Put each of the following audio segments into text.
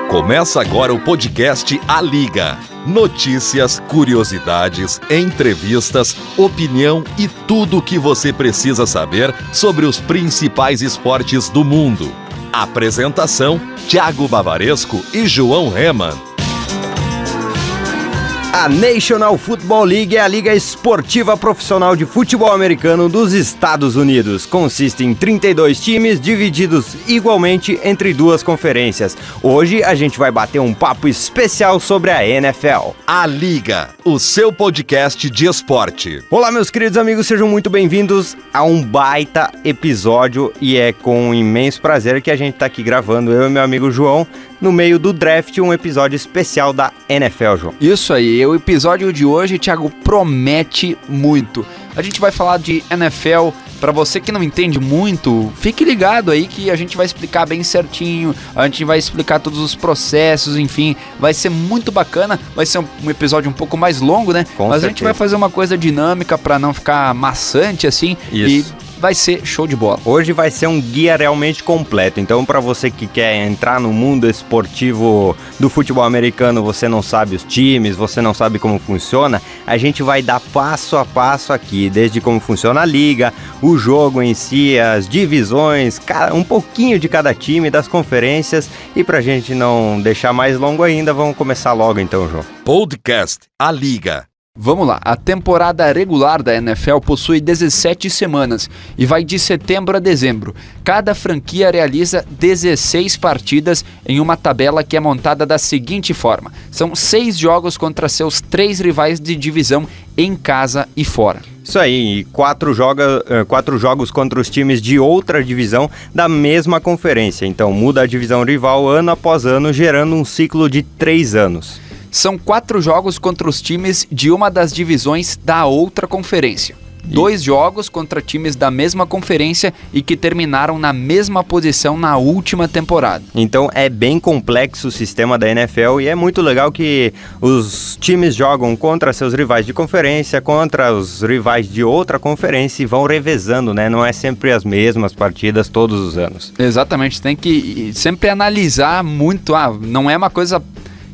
Começa agora o podcast A Liga. Notícias, curiosidades, entrevistas, opinião e tudo o que você precisa saber sobre os principais esportes do mundo. Apresentação: Thiago Bavaresco e João Reman. A National Football League é a liga esportiva profissional de futebol americano dos Estados Unidos. Consiste em 32 times divididos igualmente entre duas conferências. Hoje a gente vai bater um papo especial sobre a NFL. A Liga, o seu podcast de esporte. Olá, meus queridos amigos, sejam muito bem-vindos a um baita episódio e é com um imenso prazer que a gente tá aqui gravando, eu e meu amigo João, no meio do draft, um episódio especial da NFL, João. Isso aí, o episódio de hoje, Thiago, promete muito. A gente vai falar de NFL. Pra você que não entende muito, fique ligado aí que a gente vai explicar bem certinho, a gente vai explicar todos os processos, enfim, vai ser muito bacana, vai ser um episódio um pouco mais longo, né? Com Mas certeza. A gente vai fazer uma coisa dinâmica pra não ficar maçante assim. Isso. E vai ser show de bola. Hoje vai ser um guia realmente completo, então para você que quer entrar no mundo esportivo do futebol americano, você não sabe os times, você não sabe como funciona, a gente vai dar passo a passo aqui, desde como funciona a liga, o jogo em si, as divisões, um pouquinho de cada time, das conferências, e pra gente não deixar mais longo ainda, vamos começar logo então, João. Podcast A Liga. Vamos lá, a temporada regular da NFL possui 17 semanas e vai de setembro a dezembro. Cada franquia realiza 16 partidas em uma tabela que é montada da seguinte forma: são 6 jogos contra seus 3 rivais de divisão em casa e fora. Isso aí, 4 jogos contra os times de outra divisão da mesma conferência, então muda a divisão rival ano após ano, gerando um ciclo de 3 anos. São 4 jogos contra os times de uma das divisões da outra conferência. 2 jogos contra times da mesma conferência e que terminaram na mesma posição na última temporada. Então é bem complexo o sistema da NFL e é muito legal que os times jogam contra seus rivais de conferência, contra os rivais de outra conferência e vão revezando, né? Não é sempre as mesmas partidas todos os anos. Exatamente, tem que sempre analisar muito, não é uma coisa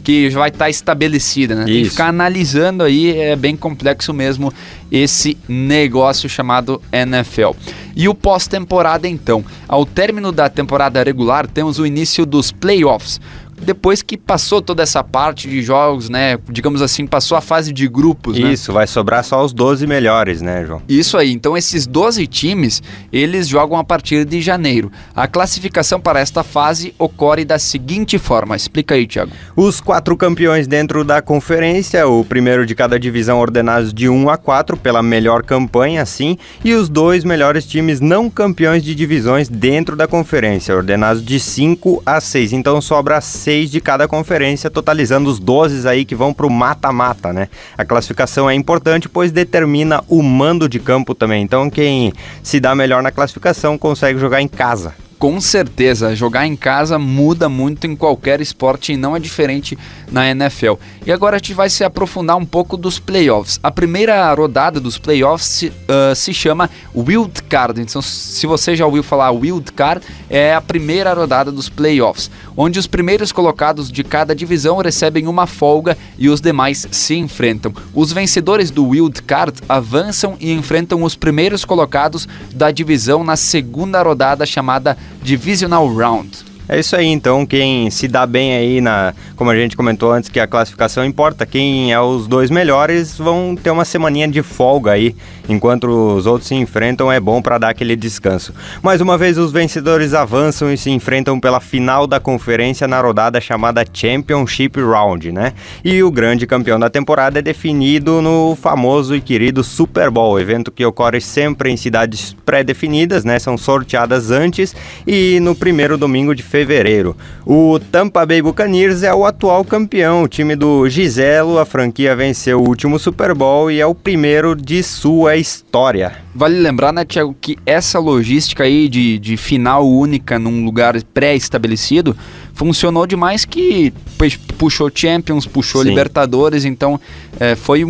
que já vai estar estabelecida, né? Tem que ficar analisando aí, é bem complexo mesmo esse negócio chamado NFL. E o pós-temporada então? Ao término da temporada regular, temos o início dos playoffs. Depois que passou toda essa parte de jogos, né, digamos assim, passou a fase de grupos, né? Isso, vai sobrar só os 12 melhores, né, João? Isso aí, então esses 12 times, eles jogam a partir de janeiro. A classificação para esta fase ocorre da seguinte forma, explica aí, Thiago. Os 4 campeões dentro da conferência, o primeiro de cada divisão ordenados de 1 a 4 pela melhor campanha, assim, e os 2 melhores times não campeões de divisões dentro da conferência, ordenados de 5 a 6, então sobra 6 de cada conferência, totalizando os 12 aí que vão pro mata-mata, né? A classificação é importante, pois determina o mando de campo também, então quem se dá melhor na classificação consegue jogar em casa. Com certeza, jogar em casa muda muito em qualquer esporte e não é diferente na NFL. E agora a gente vai se aprofundar um pouco dos playoffs. A primeira rodada dos playoffs se chama Wild Card. Então, se você já ouviu falar Wild Card, é a primeira rodada dos playoffs, onde os primeiros colocados de cada divisão recebem uma folga e os demais se enfrentam. Os vencedores do Wild Card avançam e enfrentam os primeiros colocados da divisão na segunda rodada chamada Divisional Round. É isso aí, então quem se dá bem aí como a gente comentou antes que a classificação importa, quem é os 2 melhores vão ter uma semaninha de folga aí, enquanto os outros se enfrentam, é bom para dar aquele descanso. Mais uma vez os vencedores avançam e se enfrentam pela final da conferência na rodada chamada Championship Round, né? E o grande campeão da temporada é definido no famoso e querido Super Bowl, evento que ocorre sempre em cidades pré-definidas, né? São sorteadas antes e no primeiro domingo de fevereiro. O Tampa Bay Buccaneers é o atual campeão, o time do Giselo, a franquia venceu o último Super Bowl e é o primeiro de sua história. Vale lembrar, né, Thiago, que essa logística aí de final única num lugar pré-estabelecido funcionou demais, que puxou Champions, puxou Sim. Libertadores, então foi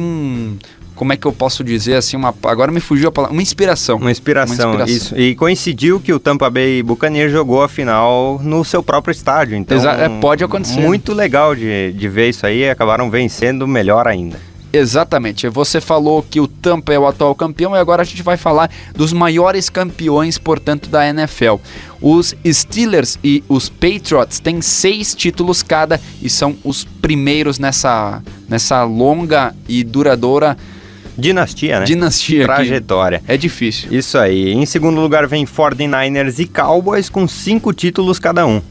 como é que eu posso dizer assim, agora me fugiu a palavra, uma inspiração. Uma inspiração, isso. E coincidiu que o Tampa Bay Buccaneers jogou a final no seu próprio estádio, então pode acontecer. Muito legal de ver isso aí, acabaram vencendo melhor ainda. Exatamente, você falou que o Tampa é o atual campeão e agora a gente vai falar dos maiores campeões, portanto, da NFL. Os Steelers e os Patriots têm 6 títulos cada e são os primeiros nessa longa e duradoura dinastia, né? Trajetória. É difícil. Isso aí. Em segundo lugar vem 49ers e Cowboys com 5 títulos cada um.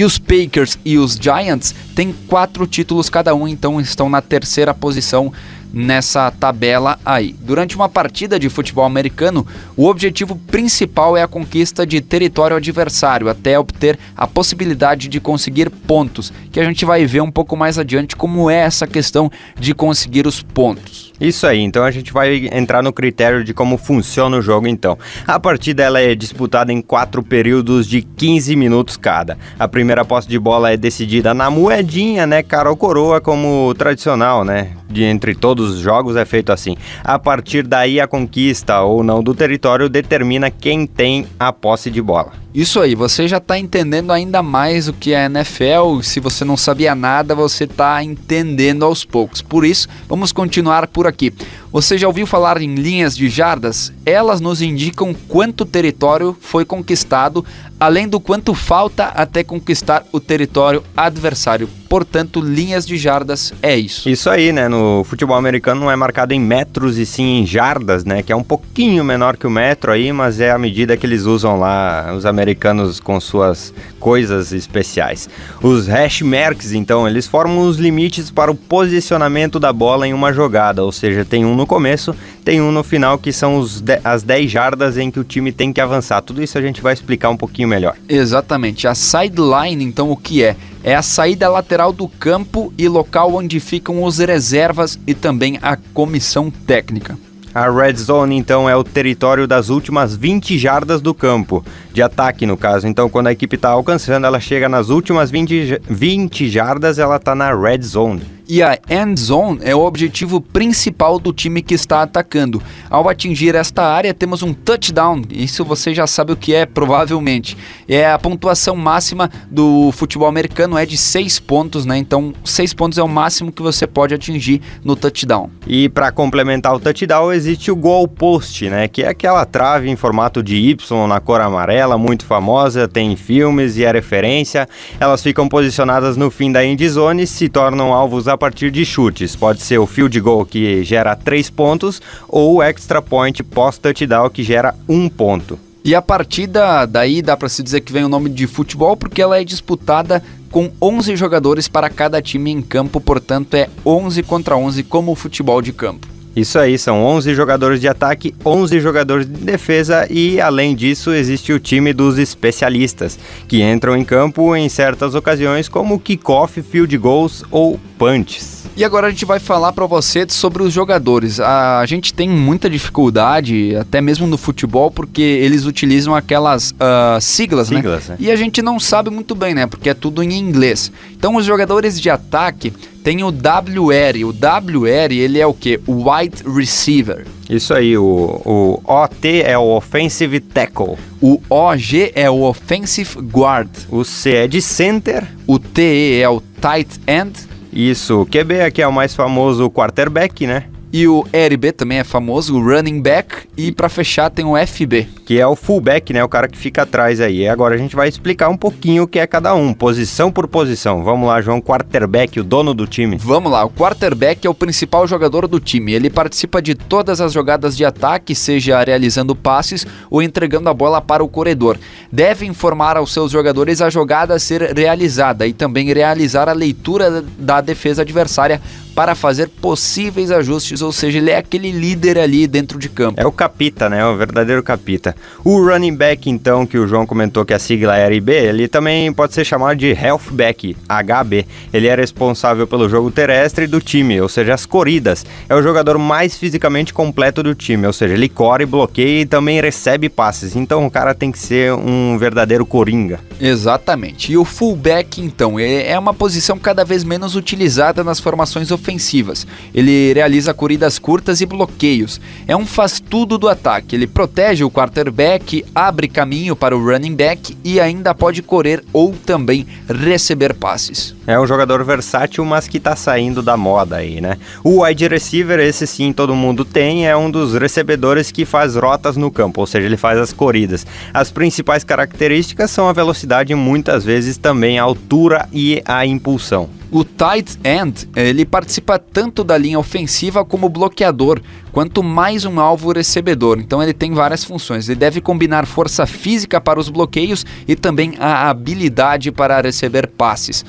E os Packers e os Giants têm 4 títulos cada um, então estão na terceira posição nessa tabela aí. Durante uma partida de futebol americano, o objetivo principal é a conquista de território adversário, até obter a possibilidade de conseguir pontos, que a gente vai ver um pouco mais adiante como é essa questão de conseguir os pontos. Isso aí, então a gente vai entrar no critério de como funciona o jogo então. A partida ela é disputada em 4 períodos de 15 minutos cada. A primeira posse de bola é decidida na moedinha, né, cara ou coroa, como tradicional, né? Entre todos os jogos é feito assim. A partir daí a conquista ou não do território determina quem tem a posse de bola. Isso aí, você já está entendendo ainda mais o que é a NFL. Se você não sabia nada, você está entendendo aos poucos. Por isso, vamos continuar por aqui. Você já ouviu falar em linhas de jardas? Elas nos indicam quanto território foi conquistado, além do quanto falta até conquistar o território adversário. Portanto, linhas de jardas é isso. Isso aí, né? No futebol americano não é marcado em metros e sim em jardas, né? Que é um pouquinho menor que o metro aí, mas é a medida que eles usam lá, os americanos com suas coisas especiais. Os hash marks, então, eles formam os limites para o posicionamento da bola em uma jogada, ou seja, tem um no começo, tem um no final, que são as 10 jardas em que o time tem que avançar. Tudo isso a gente vai explicar um pouquinho melhor. Exatamente. A sideline, então, o que é? É a saída lateral do campo e local onde ficam os reservas e também a comissão técnica. A red zone, então, é o território das últimas 20 jardas do campo, de ataque no caso. Então, quando a equipe está alcançando, ela chega nas últimas 20 jardas, ela está na red zone. E a end zone é o objetivo principal do time que está atacando. Ao atingir esta área, temos um touchdown. Isso você já sabe o que é, provavelmente. É a pontuação máxima do futebol americano, é de 6 pontos, né? Então, 6 pontos é o máximo que você pode atingir no touchdown. E para complementar o touchdown, existe o goal post, né? Que é aquela trave em formato de Y na cor amarela, muito famosa, tem filmes e é referência. Elas ficam posicionadas no fim da end zone e se tornam alvos a partir de chutes. Pode ser o field goal, que gera 3 pontos, ou o extra point pós-touchdown, que gera 1 ponto. E a partida, daí dá para se dizer que vem o nome de futebol, porque ela é disputada com 11 jogadores para cada time em campo, portanto é 11 contra 11 como o futebol de campo. Isso aí, são 11 jogadores de ataque, 11 jogadores de defesa e, além disso, existe o time dos especialistas, que entram em campo em certas ocasiões como kickoff, field goals ou punts. E agora a gente vai falar para você sobre os jogadores. A gente tem muita dificuldade, até mesmo no futebol, porque eles utilizam aquelas siglas, né? E a gente não sabe muito bem, né? Porque é tudo em inglês. Então os jogadores de ataque tem o WR. O WR, ele é o quê? O Wide Receiver. Isso aí, o OT é o Offensive Tackle. O OG é o Offensive Guard. O C é de Center. O TE é o Tight End. Isso, o QB aqui é o mais famoso, o quarterback, né? E o RB também é famoso, o running back. E para fechar tem o FB, que é o fullback, né? O cara que fica atrás aí. E agora a gente vai explicar um pouquinho o que é cada um, posição por posição. Vamos lá, João. Quarterback, o dono do time. Vamos lá, o quarterback é o principal jogador do time. Ele participa de todas as jogadas de ataque, seja realizando passes ou entregando a bola para o corredor. Deve informar aos seus jogadores a jogada a ser realizada e também realizar a leitura da defesa adversária para fazer possíveis ajustes, ou seja, ele é aquele líder ali dentro de campo. É o capita, né? O verdadeiro capita. O running back, então, que o João comentou que a sigla é RB, ele também pode ser chamado de halfback, HB. Ele é responsável pelo jogo terrestre do time, ou seja, as corridas. É o jogador mais fisicamente completo do time, ou seja, ele corre, bloqueia e também recebe passes. Então o cara tem que ser um verdadeiro coringa. Exatamente. E o fullback, então, é uma posição cada vez menos utilizada nas formações ofensivas. Ele realiza corridas curtas e bloqueios. É um faz-tudo do ataque. Ele protege o quarterback, abre caminho para o running back e ainda pode correr ou também receber passes. É um jogador versátil, mas que tá saindo da moda aí, né? O wide receiver, esse sim todo mundo tem, é um dos recebedores que faz rotas no campo, ou seja, ele faz as corridas. As principais características são a velocidade e muitas vezes também a altura e a impulsão. O tight end, ele participa tanto da linha ofensiva como bloqueador, quanto mais um alvo recebedor. Então ele tem várias funções. Ele deve combinar força física para os bloqueios e também a habilidade para receber passes.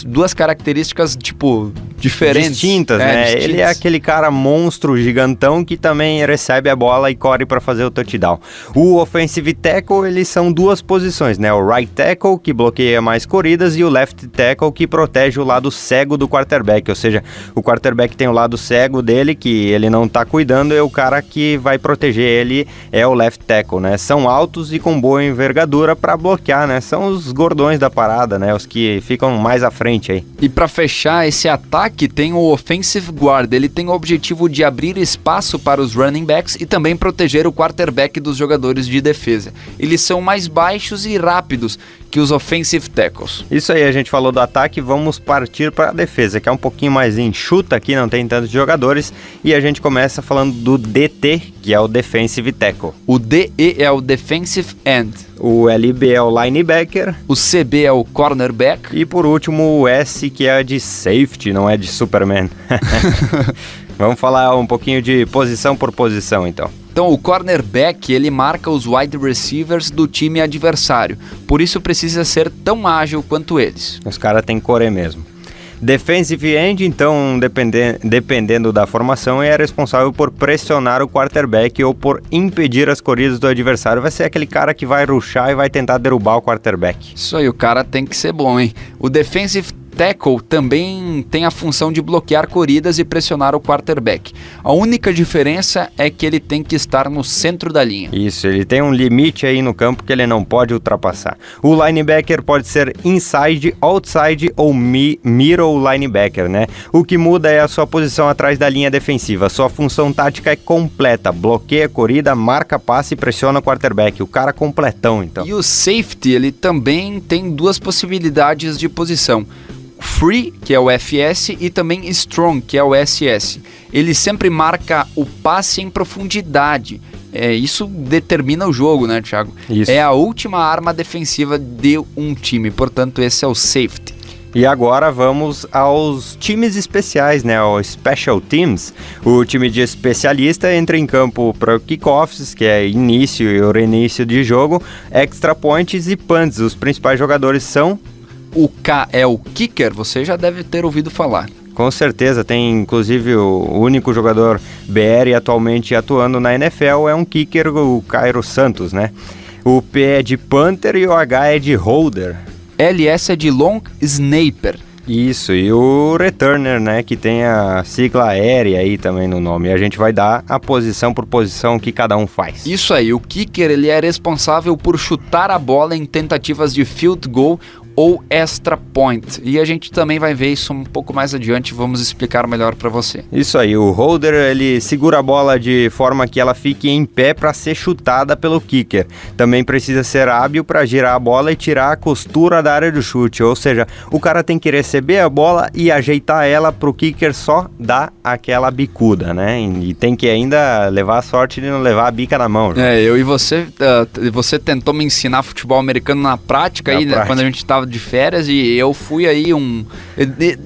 Duas características, tipo, diferentes. Distintas, né? Distintas. Ele é aquele cara monstro, gigantão, que também recebe a bola e corre para fazer o touchdown. O offensive tackle, eles são duas posições, né? O right tackle, que bloqueia mais corridas, e o left tackle, que protege o lado cego do quarterback. Ou seja, o quarterback tem o lado cego dele, que ele não tá cuidando, e o cara que vai proteger ele é o left tackle, né? São altos e com boa envergadura para bloquear, né? São os gordões da parada, né? Os que ficam mais à frente aí. E para fechar esse ataque tem o offensive guard. Ele tem o objetivo de abrir espaço para os running backs e também proteger o quarterback dos jogadores de defesa. Eles são mais baixos e rápidos que os offensive tackles. Isso aí, a gente falou do ataque, vamos partir para a defesa, que é um pouquinho mais enxuta aqui, não tem tantos jogadores, e a gente começa falando do DT, que é o defensive tackle. O DE é o defensive end. O LB é o linebacker. O CB é o cornerback. E por último o S, que é de safety, não é de Superman. Vamos falar um pouquinho de posição por posição, então. Então o cornerback, ele marca os wide receivers do time adversário. Por isso precisa ser tão ágil quanto eles. Os caras têm que correr mesmo. Defensive end, então, dependendo da formação, é responsável por pressionar o quarterback ou por impedir as corridas do adversário. Vai ser aquele cara que vai rushar e vai tentar derrubar o quarterback. Isso aí, o cara tem que ser bom, hein? O defensive tackle também tem a função de bloquear corridas e pressionar o quarterback. A única diferença é que ele tem que estar no centro da linha. Isso, ele tem um limite aí no campo que ele não pode ultrapassar. O linebacker pode ser inside, outside ou middle linebacker, né? O que muda é a sua posição atrás da linha defensiva. Sua função tática é completa, bloqueia a corrida, marca passe e pressiona o quarterback. O cara completão, então. E o safety, ele também tem duas possibilidades de posição. Free, que é o FS, e também Strong, que é o SS. Ele sempre marca o passe em profundidade. Isso determina o jogo, né, Thiago? Isso. É a última arma defensiva de um time, portanto esse é o safety. E agora vamos aos times especiais, né? Os Special Teams. O time de especialista entra em campo para kickoffs, que é início e reinício de jogo, extra points e punts. Os principais jogadores são... O K é o kicker, você já deve ter ouvido falar. Com certeza, tem inclusive o único jogador BR atualmente atuando na NFL é um kicker, o Cairo Santos, né? O P é de punter e o H é de holder. LS é de long snapper. Isso, e o returner, né, que tem a sigla aérea aí também no nome. E a gente vai dar a posição por posição que cada um faz. Isso aí, o kicker ele é responsável por chutar a bola em tentativas de field goal ou extra point. E a gente também vai ver isso um pouco mais adiante, vamos explicar melhor para você. Isso aí, o holder, ele segura a bola de forma que ela fique em pé para ser chutada pelo kicker. Também precisa ser hábil para girar a bola e tirar a costura da área do chute, ou seja, o cara tem que receber a bola e ajeitar ela pro kicker só dar aquela bicuda, né? E tem que ainda levar a sorte de não levar a bica na mão. Eu e você, você tentou me ensinar futebol americano na prática, quando a gente estava de férias, e eu fui aí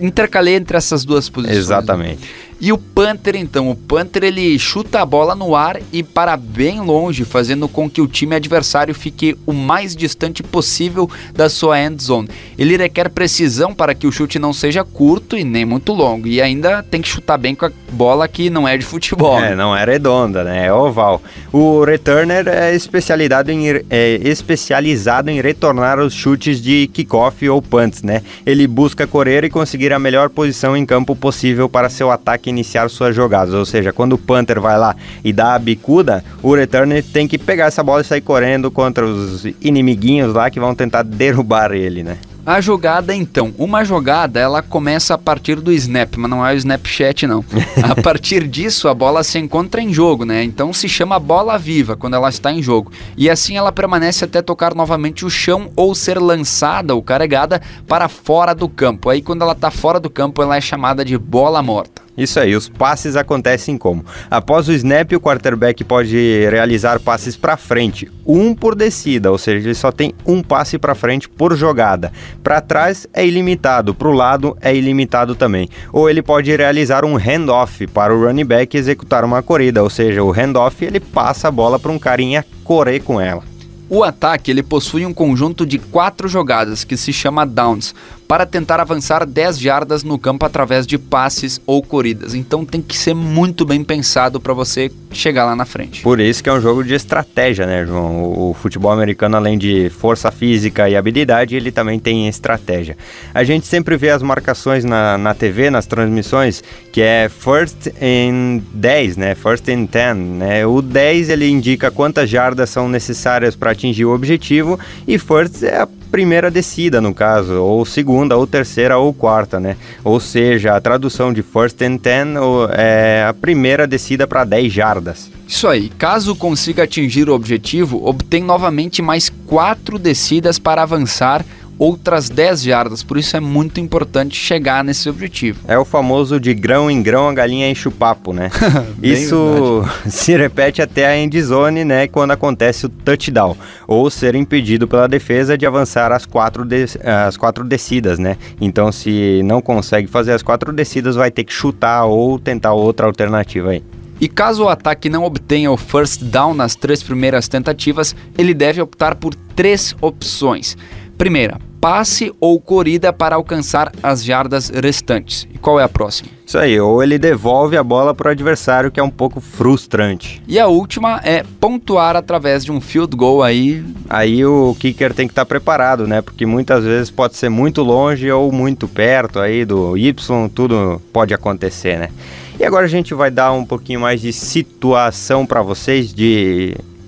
intercalei entre essas duas posições. Exatamente. Né? E o punter, então, o punter ele chuta a bola no ar e para bem longe, fazendo com que o time adversário fique o mais distante possível da sua end zone. Ele requer precisão para que o chute não seja curto e nem muito longo, e ainda tem que chutar bem com a bola que não é de futebol. Não é redonda, né? É oval. O returner é especializado em retornar os chutes de kickoff ou punts, né? Ele busca correr e conseguir a melhor posição em campo possível para seu ataque iniciar suas jogadas, ou seja, quando o punter vai lá e dá a bicuda, o returner tem que pegar essa bola e sair correndo contra os inimiguinhos lá que vão tentar derrubar ele, né? A jogada, então, uma jogada ela começa a partir do snap, mas não é o Snapchat não. A partir disso a bola se encontra em jogo, né? Então se chama bola viva quando ela está em jogo. E assim ela permanece até tocar novamente o chão ou ser lançada ou carregada para fora do campo. Aí quando ela está fora do campo ela é chamada de bola morta. Isso aí, os passes acontecem como? Após o snap, o quarterback pode realizar passes para frente, um por descida, ou seja, ele só tem um passe para frente por jogada. Para trás é ilimitado, para o lado é ilimitado também. Ou ele pode realizar um handoff para o running back executar uma corrida, ou seja, o handoff ele passa a bola para um carinha correr com ela. O ataque ele possui um conjunto de 4 jogadas que se chama downs, para tentar avançar 10 jardas no campo através de passes ou corridas. Então tem que ser muito bem pensado para você chegar lá na frente. Por isso que é um jogo de estratégia, né, João? O futebol americano, além de força física e habilidade, ele também tem estratégia. A gente sempre vê as marcações na TV, nas transmissões, que é first and 10, né? First and 10, né? O 10 ele indica quantas jardas são necessárias para atingir o objetivo e first é a primeira descida, no caso, ou segunda, ou terceira, ou quarta, né? Ou seja, a tradução de first and 10 é a primeira descida para 10 jardas. Isso aí, caso consiga atingir o objetivo, obtém novamente mais 4 descidas para avançar outras 10 jardas, por isso é muito importante chegar nesse objetivo. É o famoso de grão em grão a galinha enche o papo, né? Isso verdade. Se repete até a endzone, né, quando acontece o touchdown, ou ser impedido pela defesa de avançar as 4 descidas, né? Então se não consegue fazer as 4 descidas, vai ter que chutar ou tentar outra alternativa aí. E caso o ataque não obtenha o first down nas 3 primeiras tentativas, ele deve optar por 3 opções. Primeira, passe ou corrida para alcançar as jardas restantes. E qual é a próxima? Isso aí, ou ele devolve a bola para o adversário, que é um pouco frustrante. E a última é pontuar através de um field goal aí. Aí o kicker tem que estar preparado, né? Porque muitas vezes pode ser muito longe ou muito perto aí do Y, tudo pode acontecer, né? E agora a gente vai dar um pouquinho mais de situação para vocês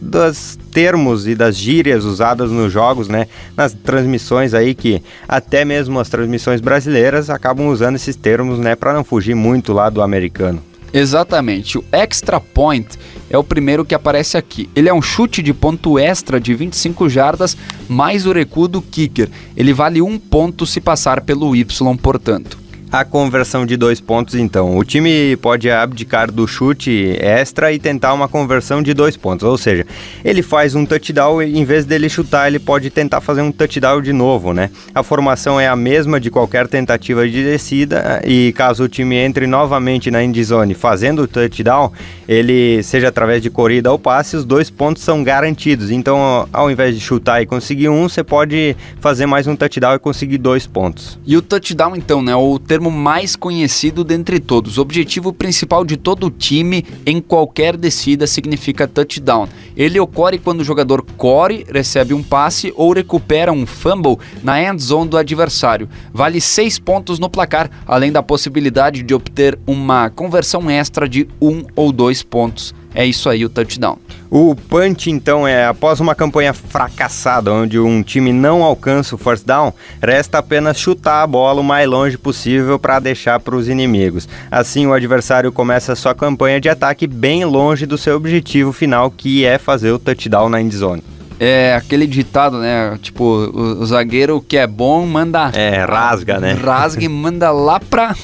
dos termos e das gírias usadas nos jogos, né, nas transmissões aí, que até mesmo as transmissões brasileiras acabam usando esses termos, né, para não fugir muito lá do americano. Exatamente, o extra point é o primeiro que aparece aqui. Ele é um chute de ponto extra de 25 jardas mais o recuo do kicker. Ele vale 1 ponto se passar pelo Y, portanto. A conversão de 2 pontos, então. O time pode abdicar do chute extra e tentar uma conversão de 2 pontos. Ou seja, ele faz um touchdown e em vez dele chutar, ele pode tentar fazer um touchdown de novo, né? A formação é a mesma de qualquer tentativa de descida e caso o time entre novamente na endzone fazendo o touchdown, ele seja através de corrida ou passe, os 2 pontos são garantidos. Então, ao invés de chutar e conseguir 1, você pode fazer mais um touchdown e conseguir 2 pontos. E o touchdown, então, né? O termo mais conhecido dentre todos. O objetivo principal de todo o time em qualquer descida significa touchdown. Ele ocorre quando o jogador corre, recebe um passe ou recupera um fumble na end zone do adversário. Vale 6 pontos no placar, além da possibilidade de obter uma conversão extra de 1 ou 2 pontos. É isso aí o touchdown. O punch, então, é após uma campanha fracassada, onde um time não alcança o first down, resta apenas chutar a bola o mais longe possível para deixar para os inimigos. Assim, o adversário começa a sua campanha de ataque bem longe do seu objetivo final, que é fazer o touchdown na endzone. É aquele ditado, né? Tipo, o zagueiro que é bom manda... rasga, né? Rasga e manda lá pra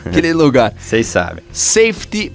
aquele lugar. Vocês sabem. Safety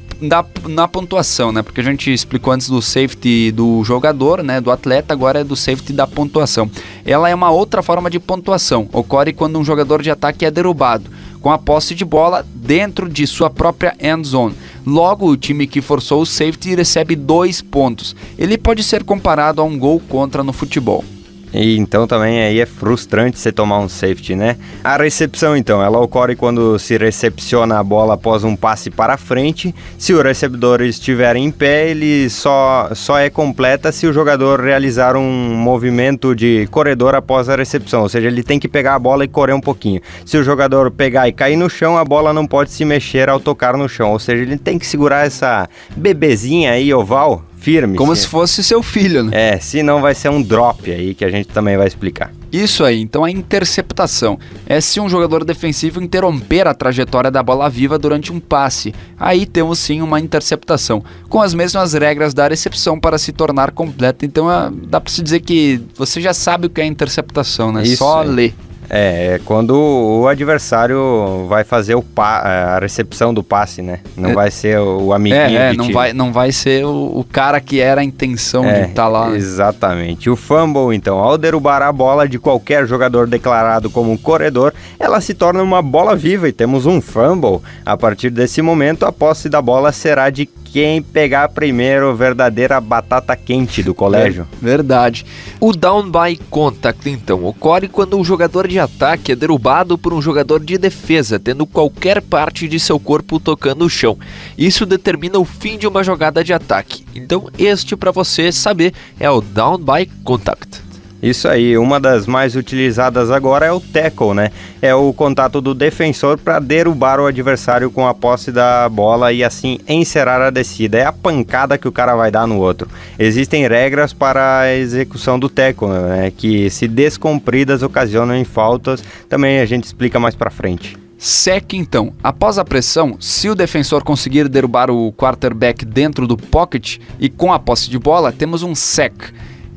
na pontuação, né? Porque a gente explicou antes do safety do jogador, né? Do atleta, agora é do safety da pontuação. Ela é uma outra forma de pontuação. Ocorre quando um jogador de ataque é derrubado. com a posse de bola dentro de sua própria end zone. Logo, o time que forçou o safety recebe 2 pontos. Ele pode ser comparado a um gol contra no futebol. E então também aí é frustrante você tomar um safety, né? A recepção então, ela ocorre quando se recepciona a bola após um passe para frente. Se o recebedor estiver em pé, ele só é completa se o jogador realizar um movimento de corredor após a recepção, ou seja, ele tem que pegar a bola e correr um pouquinho. Se o jogador pegar e cair no chão, a bola não pode se mexer ao tocar no chão, ou seja, ele tem que segurar essa bebezinha aí oval firme. Como se fosse seu filho, né? Senão vai ser um drop aí que a gente também vai explicar. Isso aí, então a interceptação é se um jogador defensivo interromper a trajetória da bola viva durante um passe. Aí temos sim uma interceptação, com as mesmas regras da recepção para se tornar completa. Então dá para se dizer que você já sabe o que é interceptação, né? Isso Só aí. ler. É quando o adversário vai fazer a recepção do passe, né? Não vai ser o amiguinho de time. Não vai ser o cara que era a intenção de estar lá. Exatamente. O fumble, então, ao derrubar a bola de qualquer jogador declarado como um corredor, ela se torna uma bola viva e temos um fumble. A partir desse momento, a posse da bola será de quem pegar primeiro, verdadeira batata quente do colégio. Verdade. O down by contact, então, ocorre quando o jogador de ataque é derrubado por um jogador de defesa, tendo qualquer parte de seu corpo tocando o chão. Isso determina o fim de uma jogada de ataque. Então, este, para você saber, é o down by contact. Isso aí, uma das mais utilizadas agora é o tackle, né? É o contato do defensor para derrubar o adversário com a posse da bola e assim encerrar a descida. É a pancada que o cara vai dar no outro. Existem regras para a execução do tackle, né? Que se descumpridas ocasionam em faltas. Também a gente explica mais para frente. Sec, então. Após a pressão, se o defensor conseguir derrubar o quarterback dentro do pocket e com a posse de bola, temos um sec.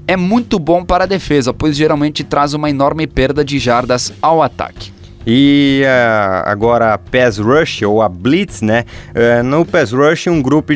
É muito bom para a defesa, pois geralmente traz uma enorme perda de jardas ao ataque. E agora a pass rush ou a blitz, né? No pass rush, um grupo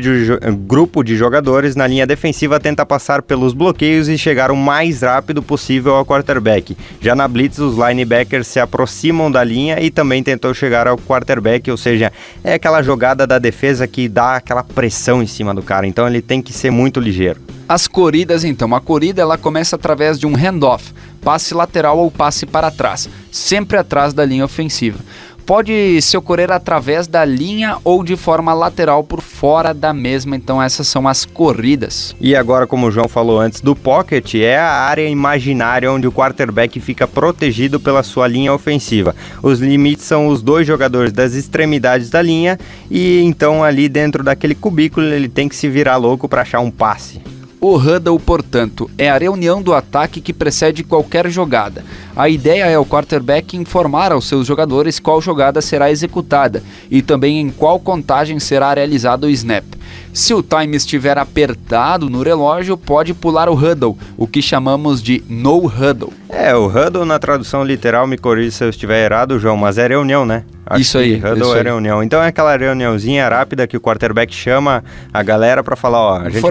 de jogadores na linha defensiva tenta passar pelos bloqueios e chegar o mais rápido possível ao quarterback. Já na blitz, os linebackers se aproximam da linha e também tentam chegar ao quarterback, ou seja, é aquela jogada da defesa que dá aquela pressão em cima do cara, então ele tem que ser muito ligeiro. As corridas, então. A corrida ela começa através de um handoff, passe lateral ou passe para trás, sempre atrás da linha ofensiva. Pode se ocorrer através da linha ou de forma lateral por fora da mesma, então essas são as corridas. E agora, como o João falou antes, do pocket é a área imaginária onde o quarterback fica protegido pela sua linha ofensiva. Os limites são os 2 jogadores das extremidades da linha e então ali dentro daquele cubículo ele tem que se virar louco para achar um passe. O huddle, portanto, é a reunião do ataque que precede qualquer jogada. A ideia é o quarterback informar aos seus jogadores qual jogada será executada e também em qual contagem será realizado o snap. Se o time estiver apertado no relógio, pode pular o huddle, o que chamamos de no huddle. O huddle na tradução literal, me corrija se eu estiver errado, João, mas é reunião, né? Isso aí. Huddle é reunião. Então é aquela reuniãozinha rápida que o quarterback chama a galera pra falar, ó, a gente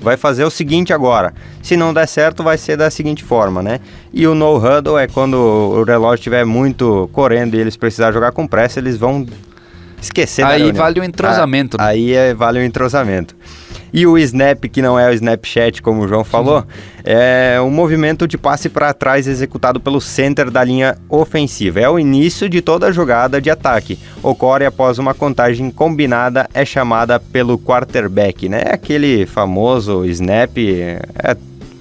vai fazer o seguinte agora. Se não der certo, vai ser da seguinte forma, né? E o no huddle é quando o relógio estiver muito correndo e eles precisarem jogar com pressa, eles vão esquecer da reunião. Aí vale o entrosamento. Né? Aí vale o entrosamento. E o snap, que não é o Snapchat, como o João falou, é um movimento de passe para trás executado pelo center da linha ofensiva. É o início de toda a jogada de ataque. Ocorre após uma contagem combinada, é chamada pelo quarterback, né? É aquele famoso snap,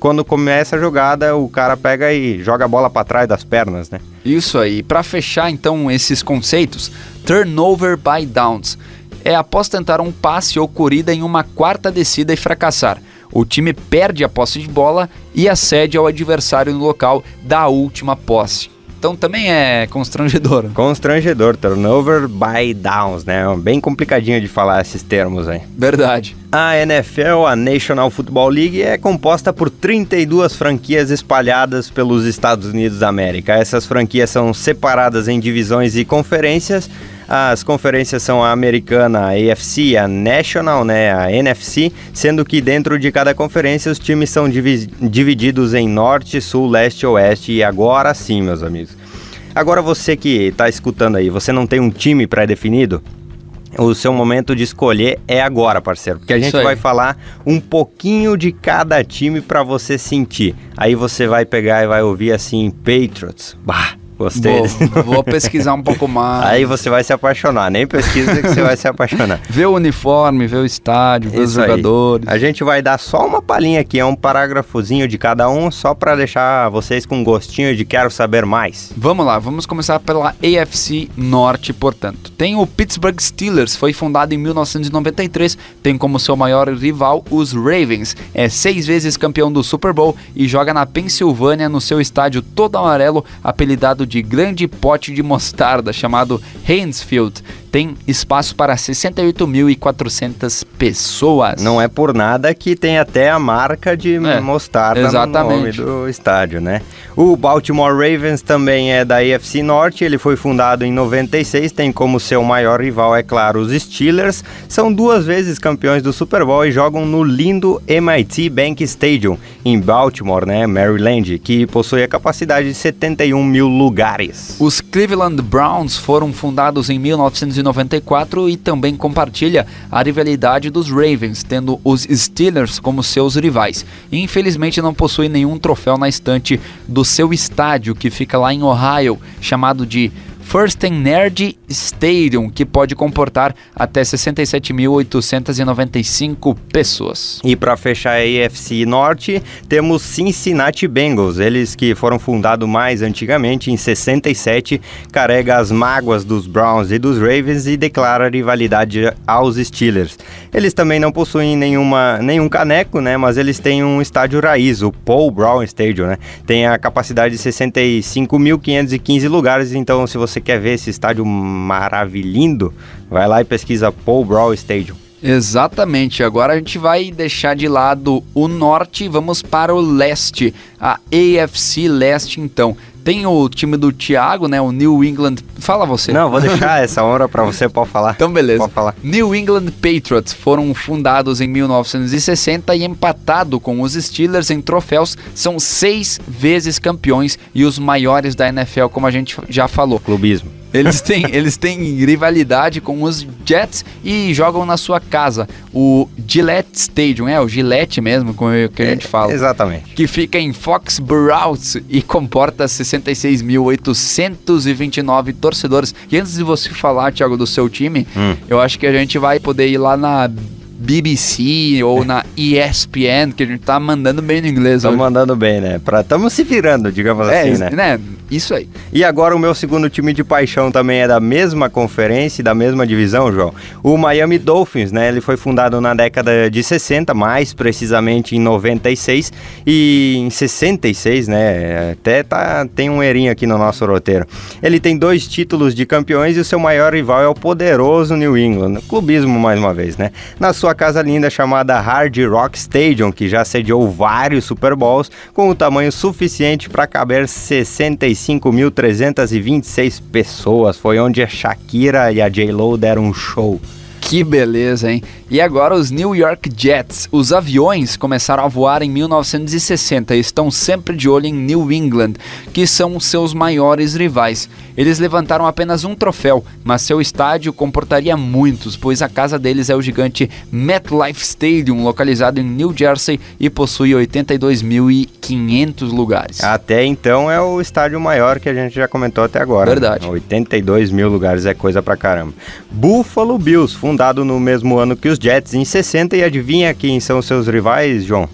quando começa a jogada, o cara pega e joga a bola para trás das pernas, né? Isso aí. Para fechar, então, esses conceitos, turnover by downs é após tentar um passe ou corrida em uma quarta descida e fracassar. O time perde a posse de bola e acede ao adversário no local da última posse. Então também é constrangedor. Constrangedor, turnover by downs, né? Bem complicadinho de falar esses termos aí. Verdade. A NFL, a National Football League, é composta por 32 franquias espalhadas pelos Estados Unidos da América. Essas franquias são separadas em divisões e conferências. As conferências são a americana, a AFC, a National, né, a NFC, sendo que dentro de cada conferência os times são divididos em Norte, Sul, Leste e Oeste, e agora sim, meus amigos. Agora você que tá escutando aí, você não tem um time pré-definido? O seu momento de escolher é agora, parceiro, porque a gente vai falar um pouquinho de cada time para você sentir. Aí você vai pegar e vai ouvir assim, Patriots, bah, gostei. Vou pesquisar um pouco mais. Aí você vai se apaixonar, nem pesquisa que você vai se apaixonar. Vê o uniforme, vê o estádio, vê os jogadores. A gente vai dar só uma palhinha aqui, é um parágrafozinho de cada um, só para deixar vocês com gostinho de quero saber mais. Vamos lá, vamos começar pela AFC Norte, portanto. Tem o Pittsburgh Steelers, foi fundado em 1993, tem como seu maior rival os Ravens. É 6 vezes campeão do Super Bowl e joga na Pensilvânia no seu estádio todo amarelo, apelidado de grande pote de mostarda, chamado Heinz Field. Tem espaço para 68.400 pessoas. Não é por nada que tem até a marca de mostarda exatamente no nome do estádio, né? O Baltimore Ravens também é da AFC Norte, ele foi fundado em 96, tem como seu maior rival, é claro, os Steelers. São 2 vezes campeões do Super Bowl e jogam no lindo MIT Bank Stadium, em Baltimore, né, Maryland, que possui a capacidade de 71 mil lugares. Os Cleveland Browns foram fundados em 1994 e também compartilha a rivalidade dos Ravens, tendo os Steelers como seus rivais. E, infelizmente não possui nenhum troféu na estante do seu estádio, que fica lá em Ohio, chamado de First Energy Stadium, que pode comportar até 67.895 pessoas. E para fechar a AFC Norte, temos Cincinnati Bengals, eles que foram fundados mais antigamente, em 67, carrega as mágoas dos Browns e dos Ravens e declara rivalidade aos Steelers. Eles também não possuem nenhum caneco, né, mas eles têm um estádio raiz, o Paul Brown Stadium, né, tem a capacidade de 65.515 lugares, então se você quer ver esse estádio maravilhindo, vai lá e pesquisa Paul Brown Stadium. Exatamente, agora a gente vai deixar de lado o norte e vamos para o leste, a AFC Leste então. Tem o time do Thiago, né, o New England... Fala você. Não, vou deixar essa honra pra você, pode falar. Então beleza. Pode falar. New England Patriots foram fundados em 1960 e empatado com os Steelers em troféus, são 6 vezes campeões e os maiores da NFL, como a gente já falou. Clubismo. Eles têm rivalidade com os Jets e jogam na sua casa, o Gillette Stadium, o Gillette mesmo, como que a gente fala. Exatamente. Que fica em Foxborough e comporta 66.829 torcedores. E antes de você falar, Thiago, do seu time, eu acho que a gente vai poder ir lá na BBC ou na ESPN, que a gente tá mandando bem no inglês. Estamos mandando bem, né? Estamos se virando, digamos assim, né? Isso aí. E agora o meu segundo time de paixão também é da mesma conferência e da mesma divisão, João. O Miami Dolphins, né? Ele foi fundado na década de 60, mais precisamente em 96 e em 66, né? Até tem um erinho aqui no nosso roteiro. Ele tem 2 títulos de campeões e o seu maior rival é o poderoso New England. Clubismo mais uma vez, né? Na sua casa linda chamada Hard Rock Stadium, que já sediou vários Super Bowls, com o tamanho suficiente para caber 65.326 pessoas. Foi onde a Shakira e a J-Lo deram um show. Que beleza, hein? E agora os New York Jets. Os aviões começaram a voar em 1960 e estão sempre de olho em New England, que são seus maiores rivais. Eles levantaram apenas um troféu, mas seu estádio comportaria muitos, pois a casa deles é o gigante MetLife Stadium, localizado em New Jersey e possui 82.500 lugares. Até então é o estádio maior que a gente já comentou até agora. Verdade. Né? 82 mil lugares é coisa pra caramba. Buffalo Bills, fundado no mesmo ano que os Jets, em 60, e adivinha quem são seus rivais, João?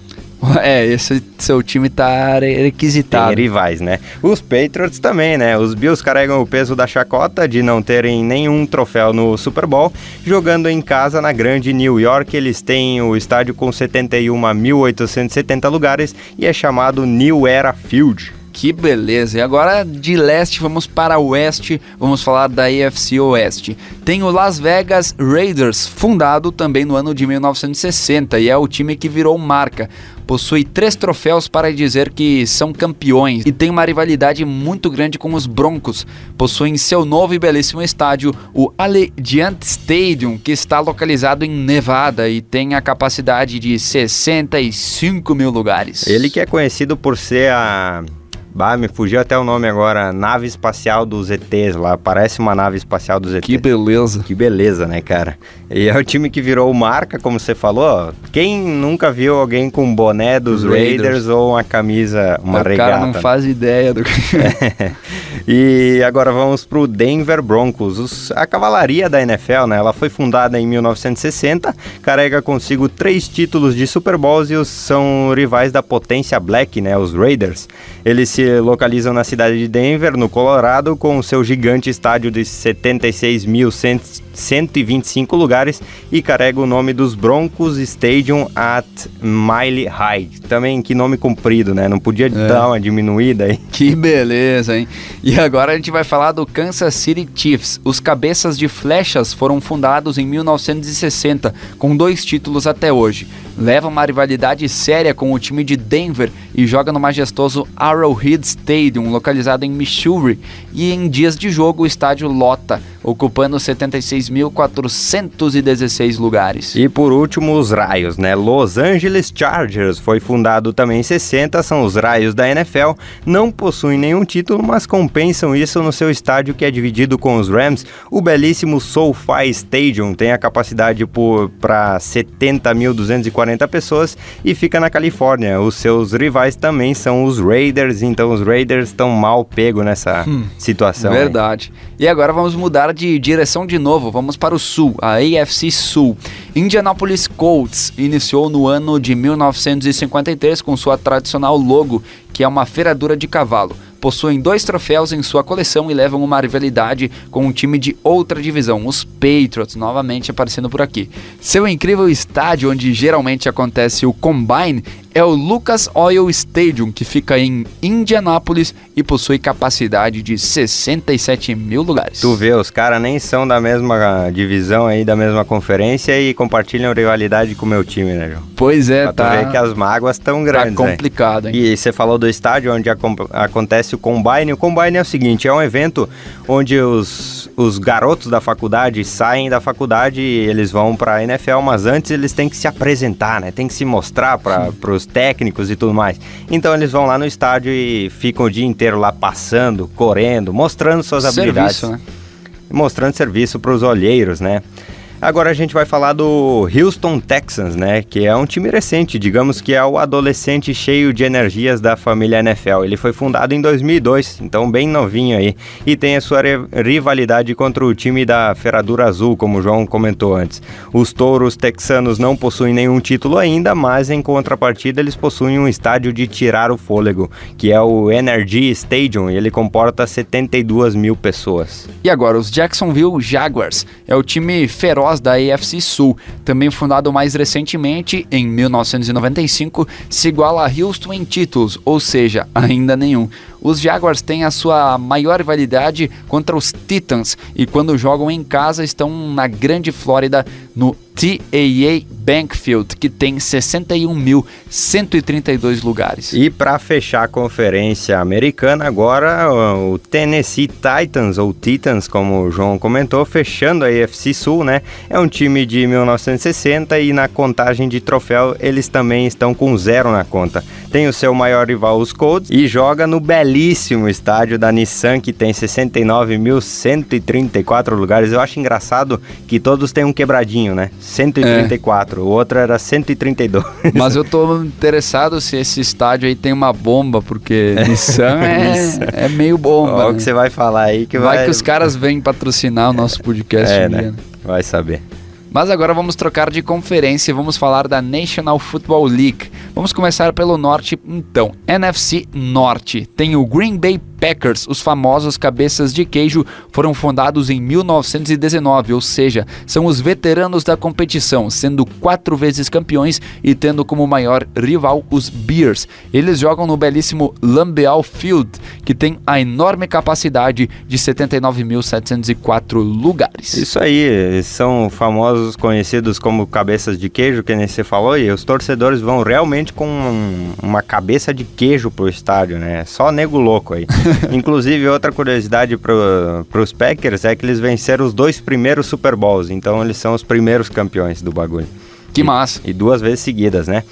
Esse seu time tá requisitado. Tem rivais, né? Os Patriots também, né? Os Bills carregam o peso da chacota de não terem nenhum troféu no Super Bowl. Jogando em casa na grande New York, eles têm o estádio com 71.870 lugares e é chamado New Era Field. Que beleza, e agora de leste vamos para o oeste, vamos falar da AFC Oeste. Tem o Las Vegas Raiders, fundado também no ano de 1960 e é o time que virou marca. Possui 3 troféus para dizer que são campeões e tem uma rivalidade muito grande com os Broncos. Possuem seu novo e belíssimo estádio, o Allegiant Stadium, que está localizado em Nevada e tem a capacidade de 65 mil lugares. Ele que é conhecido por ser Me fugiu até o nome agora, nave espacial dos ETs lá, parece uma nave espacial dos ETs. Que beleza. Que beleza, né, cara? E é o time que virou marca, como você falou. Quem nunca viu alguém com um boné dos Raiders ou uma camisa, uma regata? O cara não faz ideia do que... E agora vamos pro Denver Broncos, a cavalaria da NFL, né? Ela foi fundada em 1960, carrega consigo 3 títulos de Super Bowls e são rivais da potência Black, né? Os Raiders. Eles se localizam na cidade de Denver, no Colorado, com seu gigante estádio de 76.125 lugares e carrega o nome dos Broncos Stadium at Mile High. Também que nome comprido, né? Não podia dar uma diminuída aí. Que beleza, hein? E agora a gente vai falar do Kansas City Chiefs. Os cabeças de flechas foram fundados em 1960, com 2 títulos até hoje. Leva uma rivalidade séria com o time de Denver e joga no majestoso Arrowhead Stadium, localizado em Missouri. E em dias de jogo o estádio lota, ocupando 76.416 lugares. E por último, os Raios, né? Los Angeles Chargers foi fundado também em 60, são os Raios da NFL, não possuem nenhum título, mas compensam isso no seu estádio que é dividido com os Rams. O belíssimo SoFi Stadium tem a capacidade para 70.240 pessoas e fica na Califórnia. Os seus rivais também são os Raiders, então os Raiders estão mal pegos nessa situação. Verdade. E agora vamos mudar de direção de novo, vamos para o Sul, a AFC Sul. Indianapolis Colts iniciou no ano de 1953 com sua tradicional logo, que é uma ferradura de cavalo. Possuem 2 troféus em sua coleção e levam uma rivalidade com um time de outra divisão, os Patriots, novamente aparecendo por aqui. Seu incrível estádio, onde geralmente acontece o Combine, é o Lucas Oil Stadium, que fica em Indianápolis e possui capacidade de 67 mil lugares. Tu vê, os caras nem são da mesma divisão aí, da mesma conferência e compartilham rivalidade com o meu time, né, João? Pois é, pra tu ver que as mágoas estão grandes, tá complicado, hein? E você falou do estádio onde acontece o Combine. O Combine é o seguinte, é um evento onde os garotos da faculdade saem da faculdade e eles vão pra NFL, mas antes eles têm que se apresentar, né? Tem que se mostrar pros técnicos e tudo mais. Então eles vão lá no estádio e ficam o dia inteiro lá passando, correndo, mostrando suas habilidades. Serviço, né? Mostrando serviço pros olheiros, né? Agora a gente vai falar do Houston Texans, né? Que é um time recente, digamos que é o adolescente cheio de energias da família NFL. Ele foi fundado em 2002, então bem novinho aí. E tem a sua rivalidade contra o time da Ferradura Azul, como o João comentou antes. Os touros texanos não possuem nenhum título ainda, mas em contrapartida eles possuem um estádio de tirar o fôlego, que é o Energy Stadium, e ele comporta 72 mil pessoas. E agora, os Jacksonville Jaguars é o time feroz da AFC Sul, também fundado mais recentemente, em 1995, se iguala a Houston em títulos, ou seja, ainda nenhum. Os Jaguars têm a sua maior rivalidade contra os Titans e quando jogam em casa estão na Grande Flórida, no TAA Bankfield, que tem 61.132 lugares. E para fechar a conferência americana, agora o Tennessee Titans, ou Titans, como o João comentou, fechando a AFC Sul, né? É um time de 1960 e na contagem de troféu eles também estão com 0 na conta. Tem o seu maior rival, os Colts, e joga no belíssimo estádio da Nissan, que tem 69.134 lugares. Eu acho engraçado que todos têm um quebradinho, né? 134, o outro era 132. Mas eu tô interessado se esse estádio aí tem uma bomba, porque Nissan é meio bomba. Olha o né? que você vai falar aí que vai que os caras vêm patrocinar o nosso podcast. Né? Vai saber. Mas agora vamos trocar de conferência e vamos falar da National Football League. Vamos começar pelo norte então. NFC Norte tem o Green Bay Packers, os famosos cabeças de queijo, foram fundados em 1919, ou seja, são os veteranos da competição, sendo 4 vezes campeões e tendo como maior rival os Bears. Eles jogam no belíssimo Lambeau Field, que tem a enorme capacidade de 79.704 lugares. Isso aí, são famosos, conhecidos como cabeças de queijo, que nem você falou, e os torcedores vão realmente com uma cabeça de queijo pro estádio, né? Só nego louco aí. Inclusive, outra curiosidade pros Packers é que eles venceram os 2 primeiros Super Bowls, então eles são os primeiros campeões do bagulho. Que massa! E 2 vezes seguidas, né?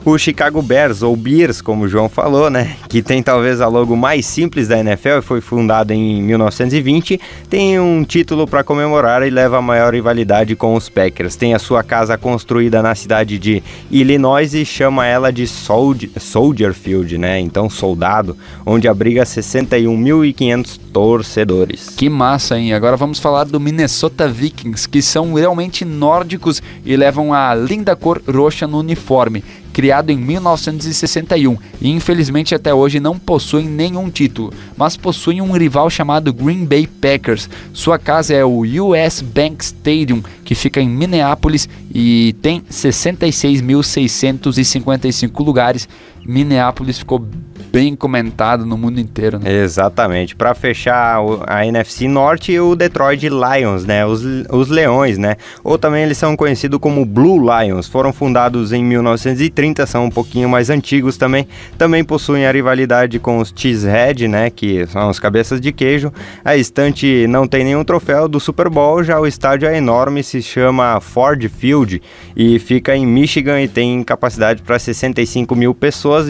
O Chicago Bears, ou Bears, como o João falou, né, que tem talvez a logo mais simples da NFL e foi fundado em 1920, tem um título para comemorar e leva a maior rivalidade com os Packers. Tem a sua casa construída na cidade de Illinois e chama ela de Soldier Field, né, então soldado, onde abriga 61.500 torcedores. Que massa, hein? Agora vamos falar do Minnesota Vikings, que são realmente nórdicos e levam a linda cor roxa no uniforme. Criado em 1961 e infelizmente até hoje não possuem nenhum título, mas possuem um rival chamado Green Bay Packers. Sua casa é o US Bank Stadium, que fica em Minneapolis e tem 66.655 lugares. Minneapolis ficou bem comentado no mundo inteiro, né? Exatamente. Para fechar a NFC Norte, o Detroit Lions, né? Os Leões, né? Ou também eles são conhecidos como Blue Lions. Foram fundados em 1930, são um pouquinho mais antigos também. Também possuem a rivalidade com os Cheesehead, né? Que são os cabeças de queijo. A estante não tem nenhum troféu do Super Bowl, já o estádio é enorme, se chama Ford Field e fica em Michigan e tem capacidade para 65 mil pessoas.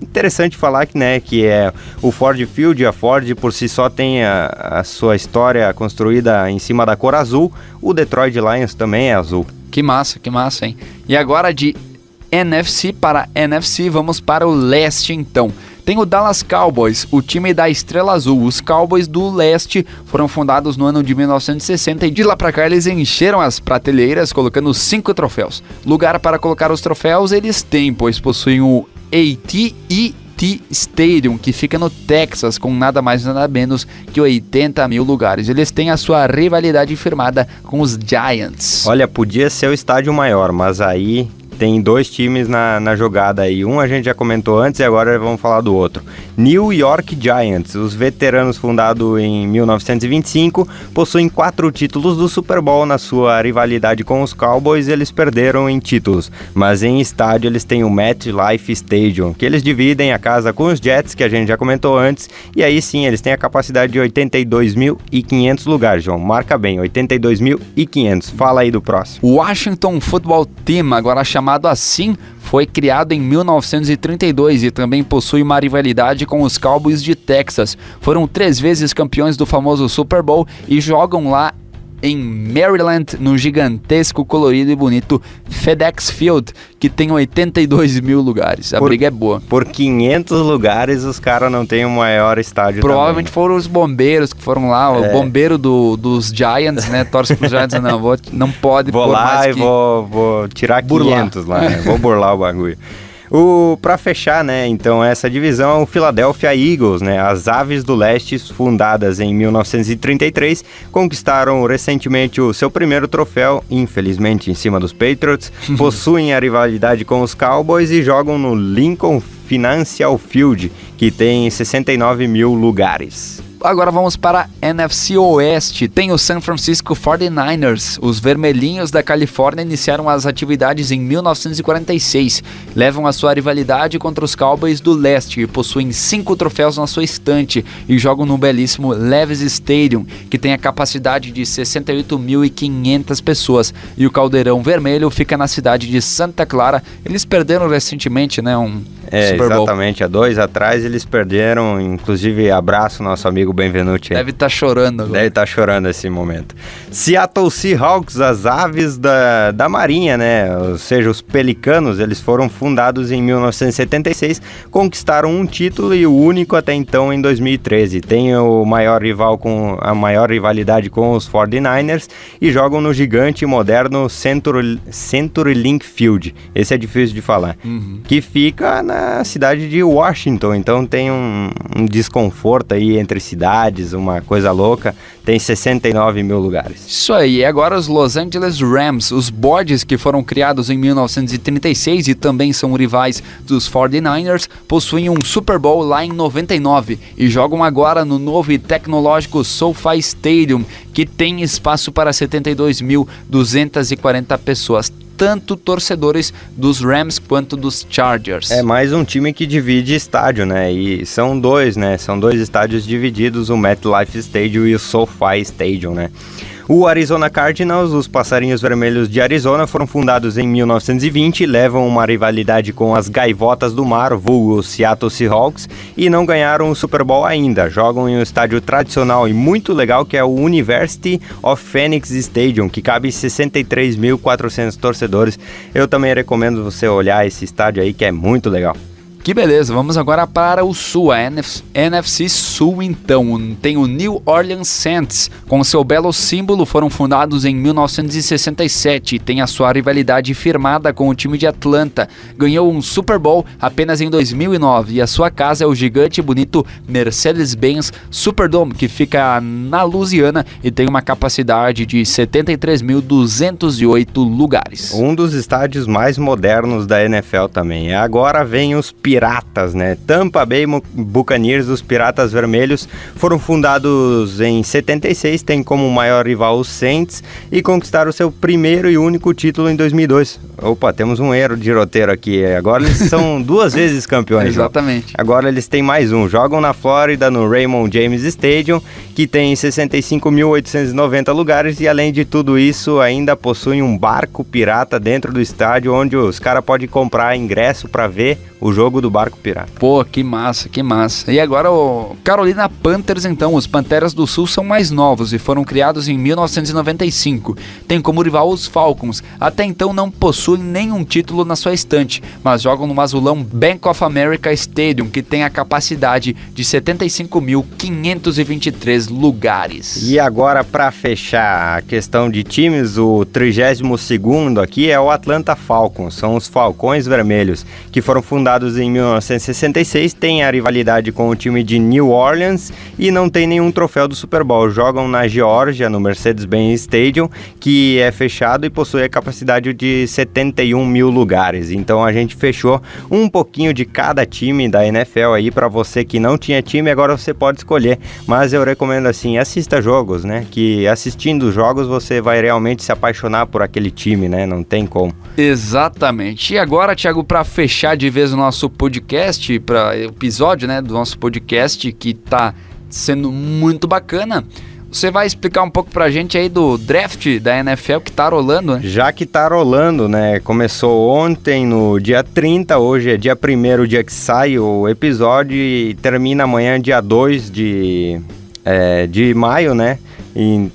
Interessante falar que, né, que é o Ford Field, a Ford por si só tem a sua história construída em cima da cor azul, o Detroit Lions também é azul. Que massa, hein? E agora de NFC para NFC, vamos para o leste então. Tem o Dallas Cowboys, o time da Estrela Azul. Os Cowboys do Leste foram fundados no ano de 1960 e de lá pra cá eles encheram as prateleiras colocando 5 troféus. Lugar para colocar os troféus eles têm, pois possuem o AT&T Stadium, que fica no Texas, com nada mais nada menos que 80 mil lugares. Eles têm a sua rivalidade firmada com os Giants. Olha, podia ser o estádio maior, mas aí tem 2 times na jogada aí. Um a gente já comentou antes e agora vamos falar do outro. New York Giants, os veteranos fundados em 1925, possuem 4 títulos do Super Bowl. Na sua rivalidade com os Cowboys, eles perderam em títulos, mas em estádio eles têm o MetLife Stadium, que eles dividem a casa com os Jets, que a gente já comentou antes, e aí sim, eles têm a capacidade de 82.500 lugares, João. Marca bem, 82.500. Fala aí do próximo. O Washington Football Team, agora chamado assim, foi criado em 1932 e também possui uma rivalidade com os Cowboys de Texas. Foram 3 vezes campeões do famoso Super Bowl e jogam lá em Maryland, no gigantesco, colorido e bonito FedEx Field, que tem 82 mil lugares. A briga é boa. Por 500 lugares, os caras não têm o maior estádio. Provavelmente também. Foram os bombeiros que foram lá, o bombeiro dos Giants, né? Torce pros Giants, não pode. Vou lá e vou tirar 500 lá, né? Vou burlar o bagulho. Para fechar, né, então essa divisão, o Philadelphia Eagles, né, as Aves do Leste, fundadas em 1933, conquistaram recentemente o seu primeiro troféu, infelizmente em cima dos Patriots, possuem a rivalidade com os Cowboys e jogam no Lincoln Financial Field, que tem 69 mil lugares. Agora vamos para a NFC Oeste. Tem o San Francisco 49ers. Os vermelhinhos da Califórnia iniciaram as atividades em 1946. Levam a sua rivalidade contra os Cowboys do Leste e possuem 5 troféus na sua estante e jogam no belíssimo Levi's Stadium, que tem a capacidade de 68.500 pessoas. E o Caldeirão Vermelho fica na cidade de Santa Clara. Eles perderam recentemente, né, Super Bowl. Exatamente, há 2 atrás eles perderam, inclusive abraço nosso amigo Benvenuti. Deve estar chorando agora. Deve estar chorando nesse momento. Seattle Seahawks, as aves da marinha, né, ou seja, os pelicanos, eles foram fundados em 1976, conquistaram um título e o único até então em 2013. Tem a maior rivalidade com os 49ers e jogam no gigante e moderno CenturyLink Field. Esse é difícil de falar. Que fica na cidade de Washington, então tem um desconforto aí entre cidades, uma coisa louca. Tem 69 mil lugares. Isso aí, agora os Los Angeles Rams, os bodes que foram criados em 1936 e também são rivais dos 49ers, possuem um Super Bowl lá em 99 e jogam agora no novo e tecnológico SoFi Stadium, que tem espaço para 72.240 pessoas. Tanto torcedores dos Rams quanto dos Chargers. É mais um time que divide estádio, né? E são 2, né? São 2 estádios divididos, o MetLife Stadium e o SoFi Stadium, né? O Arizona Cardinals, os Passarinhos Vermelhos de Arizona, foram fundados em 1920, levam uma rivalidade com as Gaivotas do Mar, vulgo Seattle Seahawks, e não ganharam o Super Bowl ainda. Jogam em um estádio tradicional e muito legal que é o University of Phoenix Stadium, que cabe 63.400 torcedores. Eu também recomendo você olhar esse estádio aí, que é muito legal. Que beleza, vamos agora para o Sul, a NFC Sul então. Tem o New Orleans Saints, com seu belo símbolo, foram fundados em 1967, tem a sua rivalidade firmada com o time de Atlanta, ganhou um Super Bowl apenas em 2009 e a sua casa é o gigante e bonito Mercedes-Benz Superdome, que fica na Louisiana e tem uma capacidade de 73.208 lugares. Um dos estádios mais modernos da NFL também. Agora vem os Piratas, né? Tampa Bay Buccaneers, os Piratas Vermelhos, foram fundados em 76, tem como maior rival os Saints e conquistaram o seu primeiro e único título em 2002. Opa, temos um erro de roteiro aqui. Agora eles são 2 vezes campeões. Exatamente. Agora eles têm mais um. Jogam na Flórida, no Raymond James Stadium, que tem 65.890 lugares e além de tudo isso, ainda possuem um barco pirata dentro do estádio, onde os caras podem comprar ingresso para ver o jogo do barco pirata. Pô, que massa, que massa. E agora o Carolina Panthers, então. Os Panteras do Sul são mais novos e foram criados em 1995. Tem como rival os Falcons. Até então não possuem nenhum título na sua estante, mas jogam no azulão Bank of America Stadium, que tem a capacidade de 75.523 lugares. E agora, para fechar a questão de times, o 32º aqui é o Atlanta Falcons. São os Falcões Vermelhos, que foram fundados em 1966, tem a rivalidade com o time de New Orleans e não tem nenhum troféu do Super Bowl. Jogam na Geórgia, no Mercedes-Benz Stadium, que é fechado e possui a capacidade de 71 mil lugares. Então a gente fechou um pouquinho de cada time da NFL aí para você que não tinha time, agora você pode escolher. Mas eu recomendo assim, assista jogos, né? Que assistindo jogos você vai realmente se apaixonar por aquele time, né? Não tem como. Exatamente. E agora, Thiago, para fechar de vez o nosso podcast, para episódio, né, do nosso podcast que tá sendo muito bacana, você vai explicar um pouco pra gente aí do draft da NFL que tá rolando, né? Já que tá rolando, né? Começou ontem no dia 30, hoje é dia 1º, o dia que sai o episódio e termina amanhã, dia 2 de maio, né?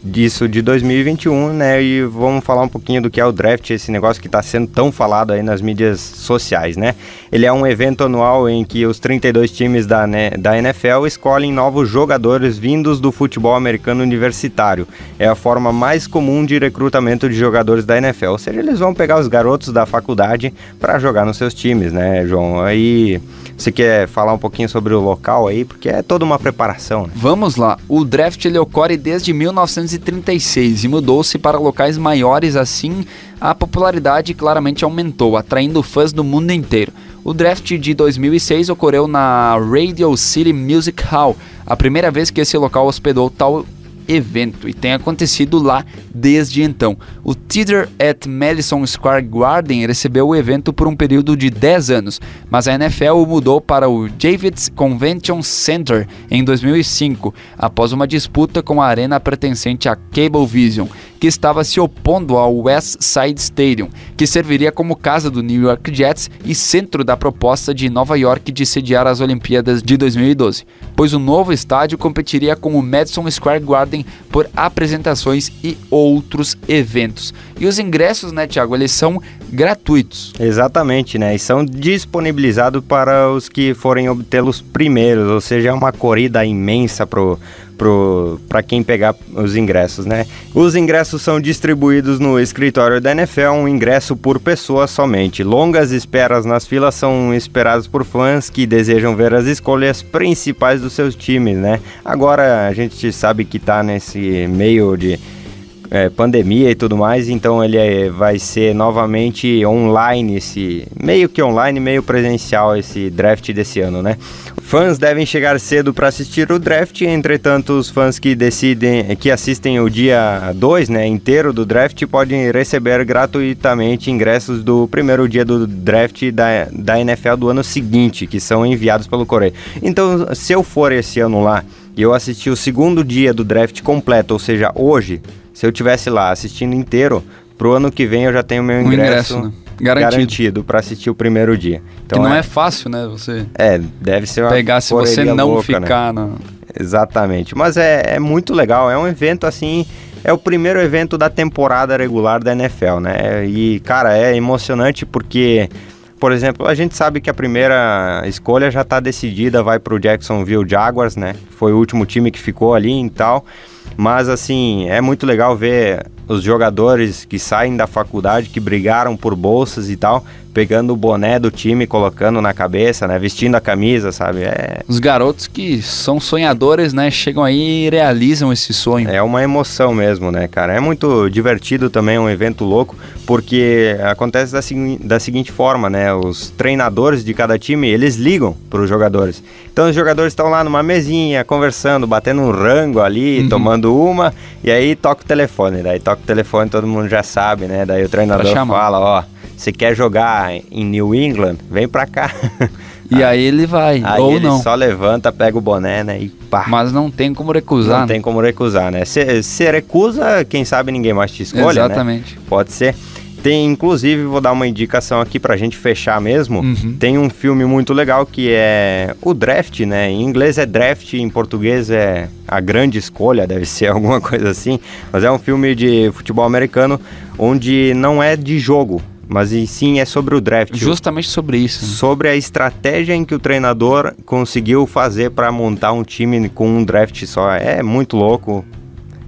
Disso de 2021, né? E vamos falar um pouquinho do que é o draft, esse negócio que está sendo tão falado aí nas mídias sociais, né? Ele é um evento anual em que os 32 times da NFL escolhem novos jogadores vindos do futebol americano universitário. É a forma mais comum de recrutamento de jogadores da NFL, ou seja, eles vão pegar os garotos da faculdade para jogar nos seus times, né, João? Aí você quer falar um pouquinho sobre o local aí, porque é toda uma preparação, né? Vamos lá, o draft ele ocorre desde 1936 e mudou-se para locais maiores, assim a popularidade claramente aumentou, atraindo fãs do mundo inteiro. O draft de 2006 ocorreu na Radio City Music Hall, a primeira vez que esse local hospedou tal evento, e tem acontecido lá desde então. O Theater at Madison Square Garden recebeu o evento por um período de 10 anos, mas a NFL o mudou para o Javits Convention Center em 2005, após uma disputa com a arena pertencente à Cablevision, que estava se opondo ao West Side Stadium, que serviria como casa do New York Jets e centro da proposta de Nova York de sediar as Olimpíadas de 2012, pois o novo estádio competiria com o Madison Square Garden por apresentações e outros eventos. E os ingressos, né, Thiago, eles são gratuitos. Exatamente, né? E são disponibilizados para os que forem obtê-los primeiros, ou seja, é uma corrida imensa para quem pegar os ingressos, né? Os ingressos são distribuídos no escritório da NFL, um ingresso por pessoa somente. Longas esperas nas filas são esperadas por fãs que desejam ver as escolhas principais dos seus times, né? Agora a gente sabe que tá nesse meio de pandemia e tudo mais, então ele vai ser novamente online, meio que online, meio presencial esse draft desse ano, né? Fãs devem chegar cedo para assistir o draft, entretanto os fãs que assistem o dia 2, né, inteiro do draft, podem receber gratuitamente ingressos do primeiro dia do draft da NFL do ano seguinte, que são enviados pelo correio. Então, se eu for esse ano lá e eu assistir o segundo dia do draft completo, ou seja, hoje, se eu tivesse lá assistindo inteiro, pro ano que vem eu já tenho meu ingresso, né? Garantido para assistir o primeiro dia. Então que não é fácil, né? Você deve ser uma pegar se você correria não louca, ficar né? Exatamente, mas é muito legal, é um evento assim, é o primeiro evento da temporada regular da NFL, né? E, cara, é emocionante porque, por exemplo, a gente sabe que a primeira escolha já está decidida, vai pro Jacksonville Jaguars, né? Foi o último time que ficou ali e tal, mas assim, é muito legal ver os jogadores que saem da faculdade, que brigaram por bolsas e tal, pegando o boné do time, colocando na cabeça, né? Vestindo a camisa, sabe? Os garotos que são sonhadores, né? Chegam aí e realizam esse sonho. É uma emoção mesmo, né, cara? É muito divertido também, um evento louco, porque acontece da seguinte forma, né? Os treinadores de cada time, eles ligam para os jogadores. Então os jogadores estão lá numa mesinha, conversando, batendo um rango ali, tomando uma, e aí toca o telefone. Daí toca o telefone, todo mundo já sabe, né? Daí o treinador fala, ó, você quer jogar em New England? Vem pra cá. E aí ele vai, aí ou ele não. só levanta, pega o boné, né, e pá. Mas não tem como recusar. Não tem como recusar, né? Se recusa, quem sabe ninguém mais te escolhe, exatamente, né? Pode ser. Tem, inclusive, vou dar uma indicação aqui pra gente fechar mesmo. Tem um filme muito legal que é o Draft, né? Em inglês é Draft, em português é A Grande Escolha, deve ser alguma coisa assim. Mas é um filme de futebol americano onde não é de jogo, mas sim é sobre o draft. Justamente sobre isso. Sobre a estratégia em que o treinador conseguiu fazer para montar um time com um draft só. É muito louco.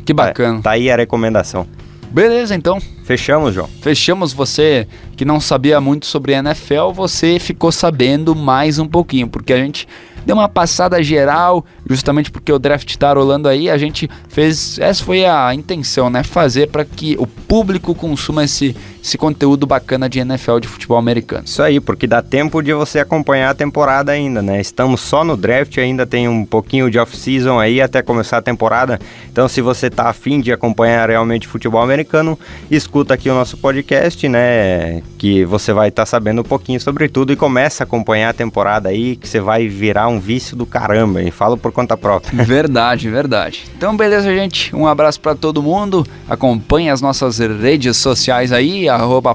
Que bacana. Tá aí a recomendação. Beleza, então. Fechamos, João. Fechamos. Você que não sabia muito sobre NFL, você ficou sabendo mais um pouquinho, porque a gente deu uma passada geral, justamente porque o draft tá rolando aí, a gente fez, essa foi a intenção, né, fazer para que o público consuma esse conteúdo bacana de NFL, de futebol americano. Isso aí, porque dá tempo de você acompanhar a temporada ainda, né? Estamos só no draft, ainda tem um pouquinho de off-season aí até começar a temporada, então se você tá afim de acompanhar realmente futebol americano, escuta aqui o nosso podcast, né, que você vai estar sabendo um pouquinho sobre tudo e começa a acompanhar a temporada aí, que você vai virar um vício do caramba, e falo por conta própria. Verdade, verdade. Então beleza, gente, um abraço para todo mundo, acompanhe as nossas redes sociais aí,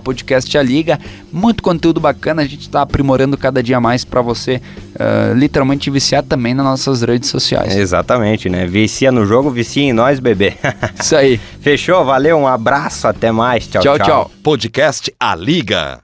@podcastaliga, muito conteúdo bacana, a gente tá aprimorando cada dia mais para você literalmente viciar também nas nossas redes sociais. Exatamente, né? Vicia no jogo, vicia em nós, bebê. Isso aí. Fechou? Valeu, um abraço, até mais, tchau, tchau. Podcast A Liga.